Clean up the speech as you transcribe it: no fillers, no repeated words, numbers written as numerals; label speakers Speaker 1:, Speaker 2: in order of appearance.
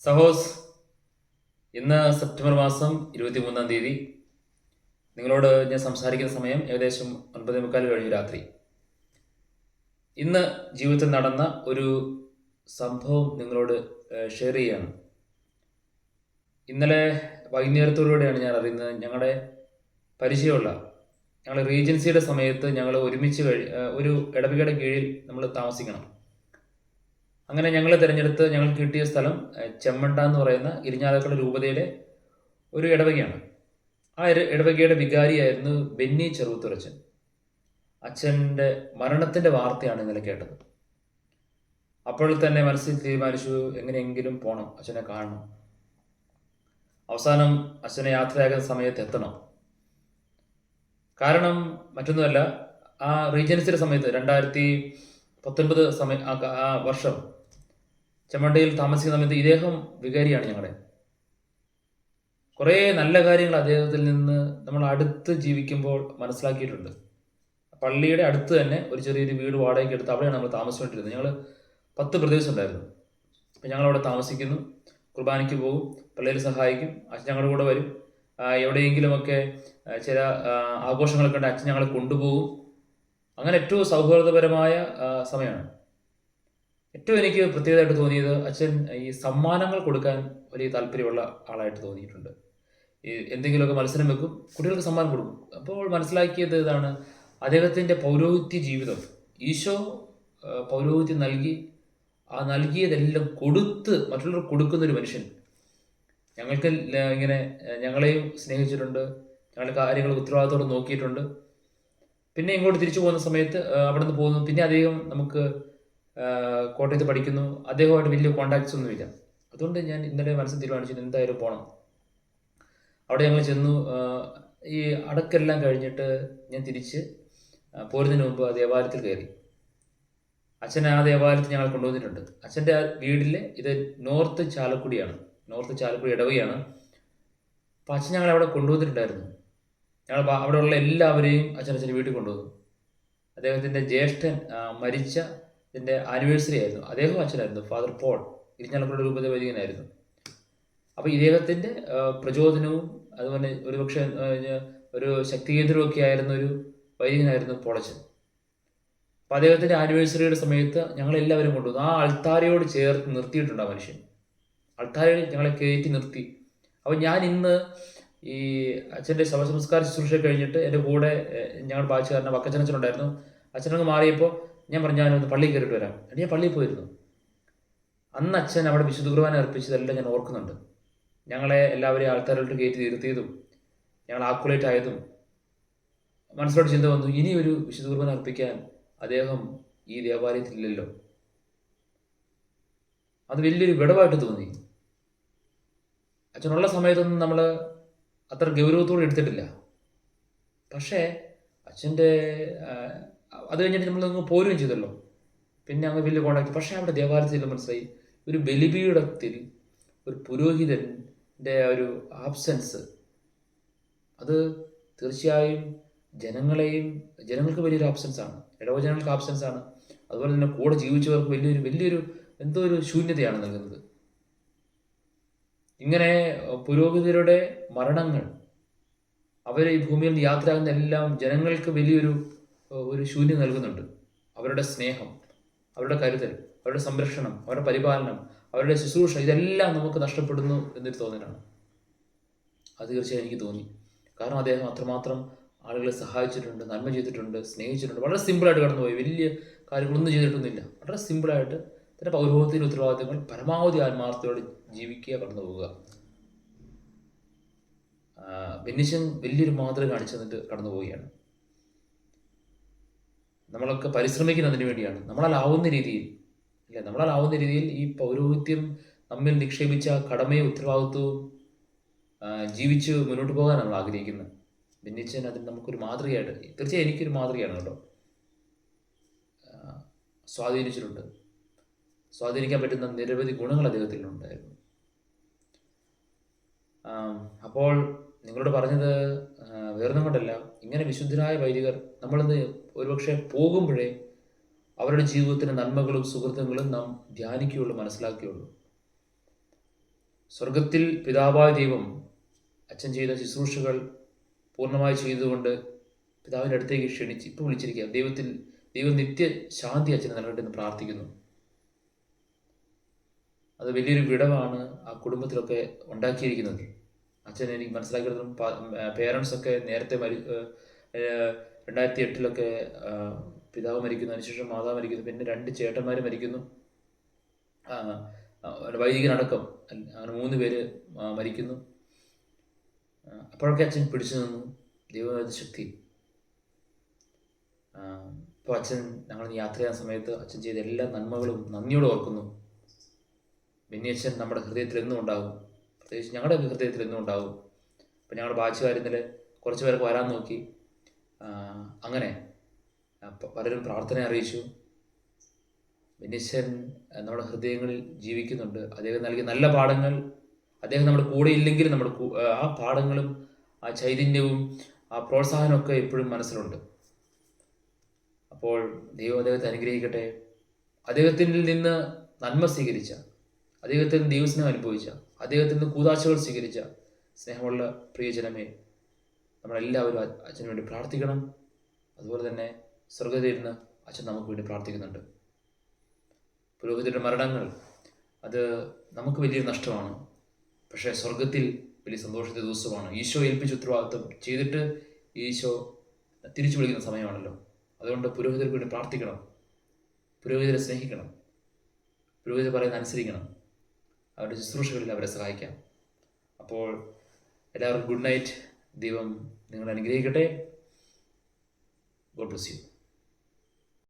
Speaker 1: സഹോസ്, ഇന്ന് സെപ്റ്റംബർ മാസം 23-ാം തീയതി. നിങ്ങളോട് ഞാൻ സംസാരിക്കുന്ന സമയം ഏകദേശം 9:45 കഴിഞ്ഞു രാത്രി. ഇന്ന് ജീവിതത്തിൽ നടന്ന ഒരു സംഭവം നിങ്ങളോട് ഷെയർ ചെയ്യുകയാണ്. ഇന്നലെ വൈകുന്നേരത്തോടുകൂടെയാണ് ഞാൻ അറിയുന്നത്. ഞങ്ങളുടെ പരിചയമുള്ള ഞങ്ങൾ റീജൻസിയുടെ സമയത്ത് ഞങ്ങൾ ഒരുമിച്ച് ഒരു ഇടവകയുടെ കീഴിൽ നമ്മൾ താമസിക്കണം. അങ്ങനെ ഞങ്ങൾ തിരഞ്ഞെടുത്ത് ഞങ്ങൾക്ക് കിട്ടിയ സ്ഥലം ചെമ്മണ്ട എന്ന് പറയുന്ന ഇരിഞ്ഞാലക്കുട രൂപതയുടെ ഒരു ഇടവകയാണ്. ആ ഇടവകയുടെ വികാരിയായിരുന്നു ബെന്നി ചെറുത്തുറച്ചൻ. അച്ഛൻ്റെ മരണത്തിൻ്റെ വാർത്തയാണ് ഇന്നലെ കേട്ടത്. അപ്പോൾ തന്നെ മനസ്സിൽ തീരുമാനിച്ചു, എങ്ങനെയെങ്കിലും പോകണം, അച്ഛനെ കാണണം. അവസാനം അച്ഛനെ യാത്രയാകുന്ന സമയത്ത് എത്തണം. കാരണം മറ്റൊന്നുമല്ല, ആ റീജൻസിയുടെ സമയത്ത് 2019 ആ വർഷം ചെമ്മണ്ടയിൽ താമസിക്കുന്ന സമയത്ത് ഇദ്ദേഹം വികാരിയാണ് ഞങ്ങളുടെ. കുറേ നല്ല കാര്യങ്ങൾ അദ്ദേഹത്തിൽ നിന്ന് നമ്മൾ അടുത്ത് ജീവിക്കുമ്പോൾ മനസ്സിലാക്കിയിട്ടുണ്ട്. പള്ളിയുടെ അടുത്ത് തന്നെ ഒരു ചെറിയൊരു വീട് വാടകയ്ക്ക് എടുത്ത് അവിടെയാണ് നമ്മൾ താമസിച്ചുകൊണ്ടിരുന്നത്. ഞങ്ങൾ 10 പ്രദേശം ഉണ്ടായിരുന്നു. അപ്പം ഞങ്ങളവിടെ താമസിക്കുന്നു, കുർബാനയ്ക്ക് പോകും, പള്ളിയിൽ സഹായിക്കും, അച്ഛൻ ഞങ്ങളുടെ കൂടെ വരും. എവിടെയെങ്കിലുമൊക്കെ ചില ആഘോഷങ്ങളൊക്കെ ഉണ്ട്, അച്ഛൻ ഞങ്ങളെ കൊണ്ടുപോകും. അങ്ങനെ ഏറ്റവും സൗഹാർദ്ദപരമായ സമയമാണ്. ഏറ്റവും എനിക്ക് പ്രത്യേകമായിട്ട് തോന്നിയത്, അച്ഛൻ ഈ സമ്മാനങ്ങൾ കൊടുക്കാൻ വലിയ താല്പര്യമുള്ള ആളായിട്ട് തോന്നിയിട്ടുണ്ട്. ഈ എന്തെങ്കിലുമൊക്കെ മത്സരം വെക്കും, കുട്ടികൾക്ക് സമ്മാനം കൊടുക്കും. അപ്പോൾ മനസ്സിലാക്കിയത് ഇതാണ്, അദ്ദേഹത്തിൻ്റെ പൗരോഹിത്യ ജീവിതം. ഈശോ പൗരോഹിത്യം നൽകി, ആ നൽകിയതെല്ലാം കൊടുത്ത് മറ്റുള്ളവർക്ക് കൊടുക്കുന്നൊരു മനുഷ്യൻ. ഞങ്ങൾക്ക് ഇങ്ങനെ ഞങ്ങളെയും സ്നേഹിച്ചിട്ടുണ്ട്, ഞങ്ങളുടെ കാര്യങ്ങൾ ഉത്തരവാദിത്തോടെ നോക്കിയിട്ടുണ്ട്. പിന്നെ ഇങ്ങോട്ട് തിരിച്ചു പോകുന്ന സമയത്ത് അവിടെ നിന്ന് പോകുന്നു. പിന്നെ അദ്ദേഹം നമുക്ക് കോട്ടയത്ത് പഠിക്കുന്നു. അദ്ദേഹമായിട്ട് വലിയ കോണ്ടാക്ട്സ് ഒന്നുമില്ല. അതുകൊണ്ട് ഞാൻ ഇന്നലെ മനസ്സിൽ തീരുമാനിച്ചു, എന്തായാലും പോകണം. അവിടെ ഞങ്ങൾ ചെന്നു. ഈ അടക്കെല്ലാം കഴിഞ്ഞിട്ട് ഞാൻ തിരിച്ച് പോരുന്നതിന് മുമ്പ് ആ ദേവാലയത്തിൽ കയറി. അച്ഛൻ ആ ദേവാലയത്തിൽ ഞങ്ങൾ കൊണ്ടുവന്നിട്ടുണ്ട്. അച്ഛൻ്റെ ആ വീട്ടിലെ ഇത് നോർത്ത് ചാലക്കുടി ഇടവകയാണ്. അപ്പം അച്ഛൻ ഞങ്ങളെ അവിടെ കൊണ്ടുവന്നിട്ടുണ്ടായിരുന്നു. ഞങ്ങൾ അവിടെയുള്ള എല്ലാവരെയും അച്ഛൻ്റെ വീട്ടിൽ കൊണ്ടുവന്നു. അദ്ദേഹത്തിൻ്റെ ജ്യേഷ്ഠൻ മരിച്ച ഇതിൻ്റെ ആനിവേഴ്സറി ആയിരുന്നു. അദ്ദേഹം അച്ഛനായിരുന്നു, ഫാദർ പോൾ, ഇരിഞ്ഞാലക്കുട രൂപത വൈദികനായിരുന്നു. അപ്പോൾ ഇദ്ദേഹത്തിൻ്റെ പ്രചോദനവും അതുപോലെ ഒരുപക്ഷെ ഒരു ശക്തികേന്ദ്രമൊക്കെ ആയിരുന്ന ഒരു വൈദികനായിരുന്നു പോളച്ചൻ. അപ്പോൾ അദ്ദേഹത്തിൻ്റെ ആനിവേഴ്സറിയുടെ സമയത്ത് ഞങ്ങളെല്ലാവരും കൊണ്ടുവന്നു. ആ അൾത്താരയോട് ചേർത്ത് നിർത്തിയിട്ടുണ്ട് ആ മനുഷ്യൻ. അൾത്താരയിൽ ഞങ്ങളെ കയറ്റി നിർത്തി. അപ്പോൾ ഞാൻ ഇന്ന് ഈ അച്ഛൻ്റെ ശവസംസ്കാര ശുശ്രൂഷ കഴിഞ്ഞിട്ട് എൻ്റെ കൂടെ ഞങ്ങളുടെ ബാച്ചുകാരനെ വക്കച്ചനച്ഛനുണ്ടായിരുന്നു. അച്ഛനങ്ങ് മാറിയപ്പോൾ ഞാൻ പറഞ്ഞു, ഞാനൊന്ന് പള്ളിയിൽ കയറിയിട്ട് വരാം. എന്നിട്ട് ഞാൻ പള്ളിയിൽ പോയിരുന്നു. അന്ന് അച്ഛൻ അവിടെ വിശുദ്ധ കുർബാന അർപ്പിച്ചതെല്ലാം ഞാൻ ഓർക്കുന്നുണ്ട്. ഞങ്ങളെ എല്ലാവരെയും ആൾക്കാരോട്ട് കയറ്റി ഇരുത്തിയതും ഞങ്ങൾ ആക്കുലേറ്റ് ആയതും മനസ്സിലോട്ട് ചിന്ത വന്നു, ഇനി ഒരു വിശുദ്ധ കുർബാന അർപ്പിക്കാൻ അദ്ദേഹം ഈ ദേവാലയത്തിലില്ലല്ലോ. അത് വലിയൊരു വിടവായിട്ട് തോന്നി. അച്ഛനുള്ള സമയത്തൊന്നും നമ്മൾ അത്ര ഗൗരവത്തോടെ എടുത്തിട്ടില്ല. പക്ഷേ അച്ഛൻ്റെ അത് കഴിഞ്ഞിട്ട് നമ്മളങ്ങ് പോരുകയും ചെയ്തല്ലോ. പിന്നെ അങ്ങ് വലിയ കോണ്ടാക്ട്. പക്ഷേ അവിടെ ദേവാലയത്തിൽ മനസ്സിലായി, ഒരു ബലിപീഠത്തിൽ ഒരു പുരോഹിതൻ്റെ ഒരു ആബ്സെൻസ്, അത് തീർച്ചയായും ജനങ്ങൾക്ക് വലിയൊരു ആബ്സെൻസാണ്, ഇടവജനങ്ങൾക്ക് ആബ്സെൻസാണ്. അതുപോലെ തന്നെ കൂടെ ജീവിച്ചവർക്ക് വലിയൊരു എന്തോ ഒരു ശൂന്യതയാണ് നൽകുന്നത്. ഇങ്ങനെ പുരോഹിതരുടെ മരണങ്ങൾ, അവർ ഈ ഭൂമിയിൽ നിന്ന് യാത്രയാകുന്ന എല്ലാം ജനങ്ങൾക്ക് വലിയൊരു ശൂന്യത നൽകുന്നുണ്ട്. അവരുടെ സ്നേഹം, അവരുടെ കരുതൽ, അവരുടെ സംരക്ഷണം, അവരുടെ പരിപാലനം, അവരുടെ ശുശ്രൂഷ, ഇതെല്ലാം നമുക്ക് നഷ്ടപ്പെടുന്നു എന്നൊരു തോന്നലാണ്. അത് തീർച്ചയായും എനിക്ക് തോന്നി. കാരണം അദ്ദേഹം അത്രമാത്രം ആളുകളെ സഹായിച്ചിട്ടുണ്ട്, നന്മ ചെയ്തിട്ടുണ്ട്, സ്നേഹിച്ചിട്ടുണ്ട്. വളരെ സിമ്പിളായിട്ട് കടന്നുപോയി, വലിയ കാര്യങ്ങളൊന്നും ചെയ്തിട്ടൊന്നുമില്ല. വളരെ സിമ്പിളായിട്ട് തൻ്റെ പൗരോഹിത്യത്തിൻ്റെ ഉത്തരവാദിത്തങ്ങൾ പരമാവധി ആത്മാർത്ഥതയോടെ ജീവിക്കുക, കടന്നു പോവുക. ബെന്നിച്ചൻ വലിയൊരു മാതൃക കാണിച്ചു തന്നിട്ട് കടന്നു പോവുകയാണ്. നമ്മളൊക്കെ പരിശ്രമിക്കുന്നതിന് വേണ്ടിയാണ്, നമ്മളാലാവുന്ന രീതിയിൽ ഈ പൗരോഹിത്യം നമ്മിൽ നിക്ഷേപിച്ച കടമയും ഉത്തരവാദിത്വവും ജീവിച്ച് മുന്നോട്ട് പോകാൻ നമ്മൾ ആഗ്രഹിക്കുന്നത്. ബെന്നിച്ചൻ അതിന് നമുക്കൊരു മാതൃകയായിട്ട്, തീർച്ചയായും എനിക്കൊരു മാതൃകയാണ് കേട്ടോ. സ്വാധീനിക്കാൻ പറ്റുന്ന നിരവധി ഗുണങ്ങൾ അദ്ദേഹത്തിലുണ്ടായിരുന്നു. അപ്പോൾ നിങ്ങളോട് പറഞ്ഞത് വേറൊന്നും കൊണ്ടല്ല, ഇങ്ങനെ വിശുദ്ധരായ വൈദികർ നമ്മളിന്ന് ഒരുപക്ഷെ പോകുമ്പോഴേ അവരുടെ ജീവിതത്തിൻ്റെ നന്മകളും സുഹൃത്തുക്കളും നാം ധ്യാനിക്കുകയുള്ളൂ, മനസ്സിലാക്കുകയുള്ളൂ. സ്വർഗത്തിൽ പിതാവായ ദൈവം അച്ഛൻ ചെയ്ത ശുശ്രൂഷകൾ പൂർണ്ണമായി ചെയ്തുകൊണ്ട് പിതാവിൻ്റെ അടുത്തേക്ക് ക്ഷണിച്ച് ഇപ്പോൾ വിളിച്ചിരിക്കുക. ദൈവം നിത്യ ശാന്തി അച്ഛന് നൽകട്ടെ എന്ന് പ്രാർത്ഥിക്കുന്നു. അത് വലിയൊരു വിടവാണ് ആ കുടുംബത്തിലൊക്കെ ഉണ്ടാക്കിയിരിക്കുന്നത്. അച്ഛൻ എനിക്ക് മനസ്സിലാക്കിയിടത്തോളം പേരൻസൊക്കെ നേരത്തെ 2008 പിതാവ് മരിക്കുന്നു, അതിനുശേഷം മാതാവ് മരിക്കുന്നു, പിന്നെ 2 ചേട്ടന്മാർ മരിക്കുന്നു, വൈദികനടക്കം അങ്ങനെ 3 പേര് മരിക്കുന്നു. അപ്പോഴൊക്കെ അച്ഛൻ പിടിച്ചു നിന്നു. ദൈവം ശക്തി. ഇപ്പോൾ അച്ഛൻ ഞങ്ങൾ യാത്ര ചെയ്യുന്ന സമയത്ത് അച്ഛൻ ചെയ്ത എല്ലാ നന്മകളും നന്ദിയോടെ ഓർക്കുന്നു. ബെന്നിയച്ഛൻ നമ്മുടെ ഹൃദയത്തിൽ എന്നും ഉണ്ടാകും, പ്രത്യേകിച്ച് ഞങ്ങളുടെ ഹൃദയത്തിൽ എന്നും ഉണ്ടാകും. ഇപ്പം ഞങ്ങളുടെ ബാച്ചുകാർ ഇന്നലെ കുറച്ച് പേർക്ക് വരാൻ നോക്കി. അങ്ങനെ പലരും പ്രാർത്ഥന അറിയിച്ചു. ബെന്നിയച്ഛൻ നമ്മുടെ ഹൃദയങ്ങളിൽ ജീവിക്കുന്നുണ്ട്. അദ്ദേഹം നൽകിയ നല്ല പാഠങ്ങൾ, അദ്ദേഹം നമ്മുടെ കൂടെ ഇല്ലെങ്കിലും ആ പാഠങ്ങളും ആ ചൈതന്യവും ആ പ്രോത്സാഹനമൊക്കെ എപ്പോഴും മനസ്സിലുണ്ട്. അപ്പോൾ ദൈവം അദ്ദേഹത്തെ അനുഗ്രഹിക്കട്ടെ. അദ്ദേഹത്തിൽ നിന്ന് നന്മ സ്വീകരിച്ച, അദ്ദേഹത്തിൽ നിന്ന് ദൈവസ്നേഹം അനുഭവിച്ച, അദ്ദേഹത്തിൽ നിന്ന് കൂതാശകൾ സ്വീകരിച്ച സ്നേഹമുള്ള പ്രിയജനമേ, നമ്മളെല്ലാവരും അച്ഛന് വേണ്ടി പ്രാർത്ഥിക്കണം. അതുപോലെ തന്നെ സ്വർഗത്തിലിരുന്ന് അച്ഛൻ നമുക്ക് വേണ്ടി പ്രാർത്ഥിക്കുന്നുണ്ട്. പുരോഹിതരുടെ മരണങ്ങൾ അത് നമുക്ക് വലിയൊരു നഷ്ടമാണ്. പക്ഷേ സ്വർഗത്തിൽ വലിയ സന്തോഷത്തെ ദിവസമാണ്. ഈശോ ഏൽപ്പിച്ച ഉത്തരവാദിത്വം ചെയ്തിട്ട് ഈശോ തിരിച്ചു വിളിക്കുന്ന സമയമാണല്ലോ. അതുകൊണ്ട് പുരോഹിതർക്ക് വേണ്ടി പ്രാർത്ഥിക്കണം, പുരോഹിതരെ സ്നേഹിക്കണം, പുരോഹിതർ പറയുന്നത് അനുസരിക്കണം, അവരുടെ ശുശ്രൂഷകളിൽ അവരെ സഹായിക്കാം. അപ്പോൾ എല്ലാവർക്കും ഗുഡ് നൈറ്റ്. ദൈവം നിങ്ങളെ അനുഗ്രഹിക്കട്ടെ. God bless you.